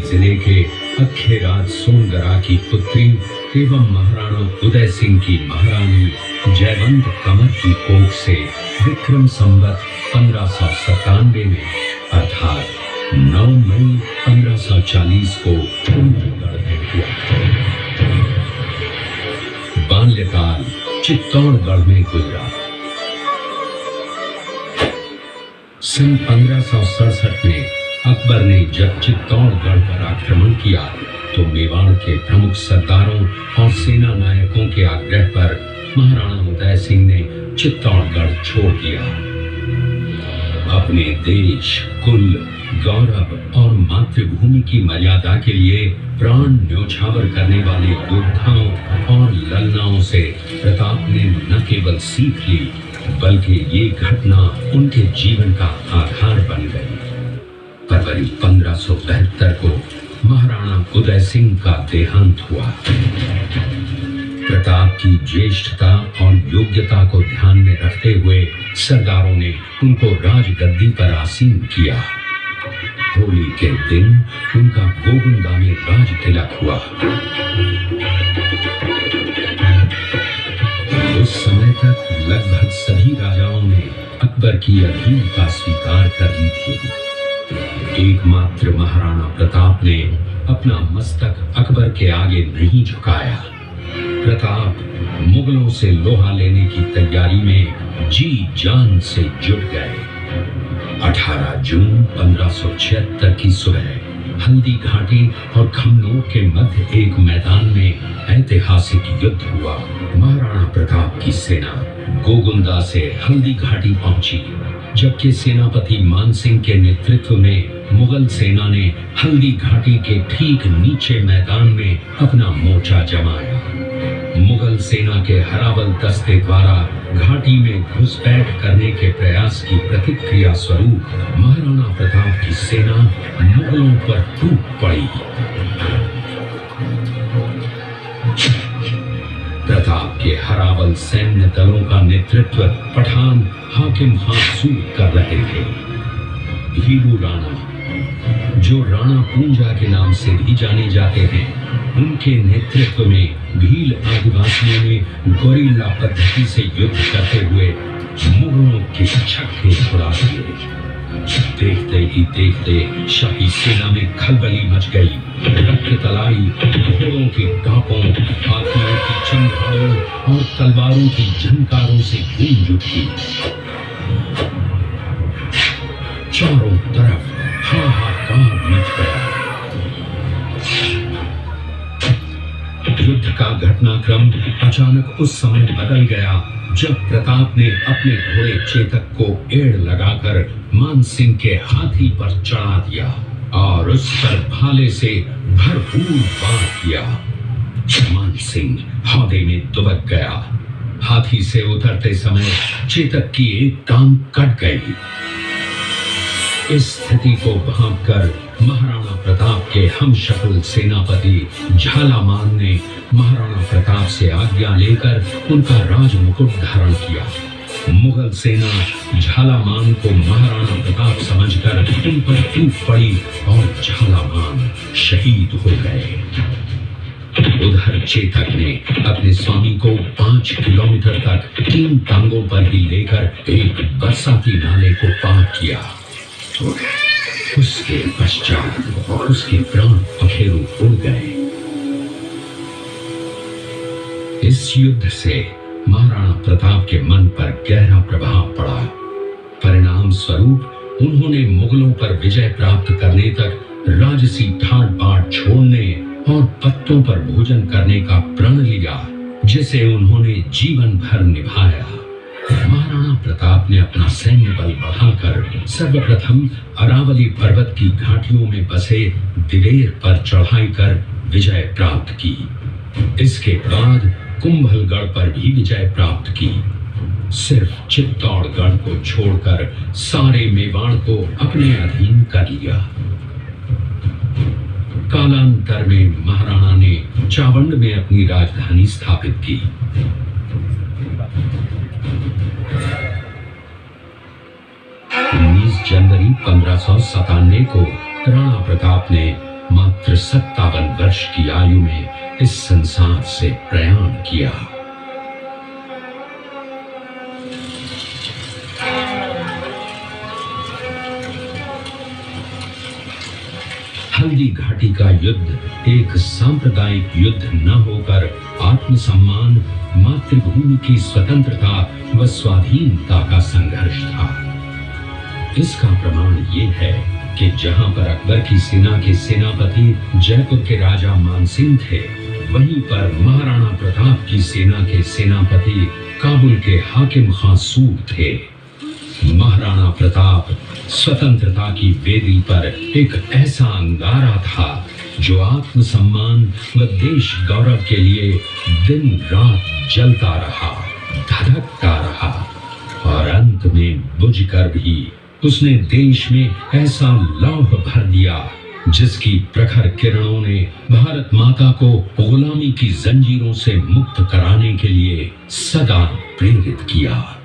जिले के अखेराज सोनगरा की पुत्री एवं महाराणा उदय सिंह की महारानी जयवंत कमर की कोख से विक्रम संवत 1597 में अर्थात 9 मई 1540 को कुंभलगढ़ में हुआ। बाल्यकाल चित्तौड़गढ़ में गुजरा। सन 1567 में अकबर ने जब चित्तौड़गढ़ पर आक्रमण किया तो मेवाड़ के प्रमुख सरदारों और सेना नायकों के आग्रह पर महाराणा उदय सिंह ने चित्तौड़गढ़ छोड़ दिया। अपने देश, कुल, गौरव और मातृभूमि की मर्यादा के लिए प्राण न्योछावर करने वाले योद्धाओं और ललनाओं से प्रताप ने न केवल सीख ली बल्कि ये घटना उनके जीवन का आधार बन गई। फरवरी 1572 को महाराणा उदय सिंह का देहांत हुआ। प्रताप की ज्येष्ठता और योग्यता को ध्यान में रखते हुए सरदारों ने उनको राजगद्दी पर आसीन किया। होली के दिन उनका गोगुंदा में राज तिलक हुआ। उस समय तक लगभग सभी राजाओं ने अकबर की अधीनता स्वीकार कर ली थी। एकमात्र महाराणा प्रताप ने अपना मस्तक अकबर के आगे नहीं झुकाया। प्रताप मुगलों से लोहा लेने की तैयारी में जी जान से जुट गए। 18 जून 1576 की सुबह हल्दी घाटी और खमनोर के मध्य एक मैदान में ऐतिहासिक युद्ध हुआ। महाराणा प्रताप की सेना गोगुंदा से हल्दी घाटी पहुंची, जबकि सेनापति मानसिंह के नेतृत्व में मुगल सेना ने हल्दी घाटी के ठीक नीचे मैदान में अपना मोर्चा जमाया। मुगल सेना के हरावल दस्ते द्वारा घाटी में घुसपैठ करने के प्रयास की प्रतिक्रिया स्वरूप महाराणा प्रताप की सेना मुगलों पर टूट पड़ी। प्रताप के हरावल सैन्य दलों का नेतृत्व पठान हाकिम हासूर कर रहे थे। भीलू राणा, जो राणा पूंजा के नाम से भी जाने जाते हैं, उनके नेतृत्व में भील आदिवासियों ने गोरिल्ला पद्धति से युद्ध करते हुए मुगलों के छक्के छुड़ा दिए। देखते ही देखते शाही सेना में खलबली मच गई। रक्त तलाई, घोड़ों की टापों, हाथियों की चंगारों और तलवारों की झनकारों से गूंज उठी। चारों तरफ हाहाकार मच गया। युद्ध का घटनाक्रम अचानक उस समय बदल गया जब प्रताप ने अपने घोड़े चेतक को एड़ लगाकर मानसिंह के हाथी पर चढ़ा दिया और उस पर भाले से भरपूर वार किया। मानसिंह हौदे में दुबक गया। हाथी से उतरते समय चेतक की एक टांग कट गई। इस स्थिति को भांपकर महाराणा प्रताप के हमशक्ल सेनापति झालामान ने महाराणा प्रताप से आज्ञा लेकर उनका राज मुकुट धारण किया। मुगल सेना झालामान को महाराणा प्रताप समझकर उन पर टूट पड़ी और झालामान शहीद हो गए। उधर चेतक ने अपने स्वामी को 5 किलोमीटर तक 3 टांगों पर ही लेकर एक बरसाती नाले को पार किया। उसके पश्चात उसके प्राण पखेरु उड़ गए। इस युद्ध से महाराणा प्रताप के मन पर गहरा प्रभाव पड़ा। परिणाम स्वरूप उन्होंने मुगलों पर विजय प्राप्त करने तक राजसी ठाट बाट छोड़ने और पत्तों पर भोजन करने का प्रण लिया, जिसे उन्होंने जीवन भर निभाया। महाराणा प्रताप ने अपना सैन्य बल बढ़ाकर सर्वप्रथम अरावली पर्वत की घाटियों में बसे दिलेर पर चढ़ाई कर विजय प्राप्त की। इसके बाद कुंभलगढ़ पर भी विजय प्राप्त की। सिर्फ चित्तौड़गढ़ को छोड़कर सारे मेवाड़ को अपने अधीन कर लिया। कालांतर में महाराणा ने चावंड में अपनी राजधानी स्थापित की। 19 जनवरी 1597 को राणा प्रताप ने मात्र 57 वर्ष की आयु में इस संसार से प्रयाण किया। हल्दी घाटी का युद्ध एक सांप्रदायिक युद्ध न होकर आत्मसम्मान, मातृभूमि की स्वतंत्रता व स्वाधीनता का संघर्ष था। इसका प्रमाण ये है कि जहां पर अकबर की सेना के सेनापति जयपुर के राजा मानसिंह थे, वहीं पर महाराणा प्रताप की सेना के सेनापति काबुल के हाकिम खां सूर थे। महाराणा प्रताप स्वतंत्रता की वेदी पर एक ऐसा अंगारा था जो आत्मसम्मान व देश गौरव के लिए दिन रात जलता रहा, धधकता रहा और अंत में बुझकर भी उसने देश में ऐसा लौह भर दिया जिसकी प्रखर किरणों ने भारत माता को गुलामी की जंजीरों से मुक्त कराने के लिए सदा प्रेरित किया।